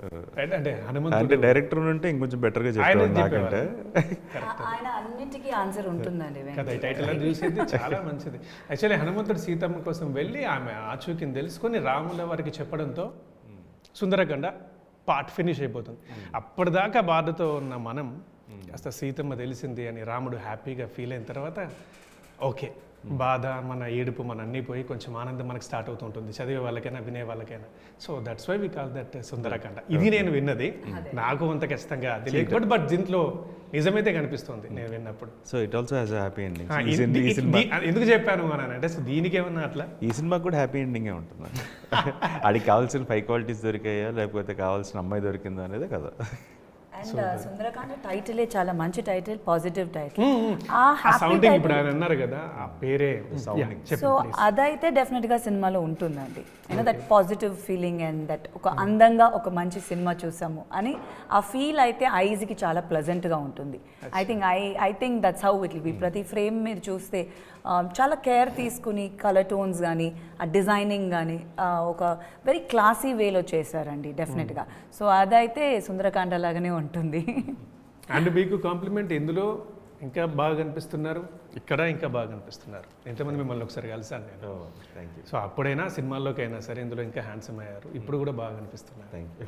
Right. అంటే అంటే హనుమంతుడు డైరెక్టర్ ఉంటే ఇంకొంచెం బెటర్గా ఆయన చెప్పాడు నాకంటే. ఆయన అన్నిటికీ ఆన్సర్ ఉంటుందండి కదా ఈ టైటిల్ అని చూసేది చాలా మంచిది. యాక్చువల్లీ హనుమంతుడు సీతమ్మ కోసం వెళ్ళి ఆమె ఆచూకీని తెలుసుకొని రాముల వారికి చెప్పడంతో సుందరకాండ పార్ట్ ఫినిష్ అయిపోతుంది. అప్పటిదాకా బాధతో ఉన్న మనం కాస్త సీతమ్మ తెలిసింది అని రాముడు హ్యాపీగా ఫీల్ అయిన తర్వాత ఓకే, బాధ మన ఏడుపు మన అన్నీ పోయి కొంచెం ఆనందం మనకు స్టార్ట్ అవుతూ ఉంటుంది, చదివే వాళ్ళకైనా వినే వాళ్ళకైనా. So that's why we call that Sundarakanda. ఇది నేను విన్నది, నాకు అంత ఖచ్చితంగా తెలియకపోతే బట్ దీంట్లో నిజమైతే కనిపిస్తుంది నేను విన్నప్పుడు. So it also has happy ending. ఎందుకు చెప్పాను అని అంటే సో దీనికి ఏమన్నా అట్లా ఈ సినిమాకి కూడా హ్యాపీ ఎండింగే ఉంటుంది. ఆడికి కావాల్సిన 5 క్వాలిటీస్ దొరికాయా లేకపోతే కావాల్సిన అమ్మాయి దొరికిందా అనేది కదా. అండ్ సుందరకాండ టైటిలే చాలా మంచి టైటిల్, పాజిటివ్ టైటిల్. ఆ ఆ హ్యాపీ సౌండింగ్ ఇప్పుడు ఆయన అన్నారు కదా, ఆ పేరే Sounding. సో అదైతే డెఫినెట్గా సినిమాలో ఉంటుందండి. You know that positive feeling and that ఒక అందంగా ఒక మంచి సినిమా చూసాము అని ఆ ఫీల్ అయితే ఐజ్కి చాలా ప్లెజెంట్గా ఉంటుంది. I think that's how it will be. ప్రతి ఫ్రేమ్ మీరు చూస్తే చాలా కేర్ తీసుకుని కలర్ టోన్స్ కానీ ఆ డిజైనింగ్ కానీ ఒక వెరీ క్లాసీ వేలో చేశారండి డెఫినెట్గా. సో అదైతే సుందరకాండ లాగానే ఉంటుంది. అండ్ మీకు కాంప్లిమెంట్ ఇందులో ఇంకా బాగా కనిపిస్తున్నారు, ఇక్కడ ఇంకా బాగా కనిపిస్తున్నారు. ఎంతమంది మిమ్మల్ని ఒకసారి కలిసాను నేను. Thank you. సో అప్పుడైనా సినిమాల్లోకి అయినా సరే ఇందులో ఇంకా హ్యాండ్సమ్ అయ్యారు, ఇప్పుడు కూడా బాగా కనిపిస్తున్నారు. Thank you.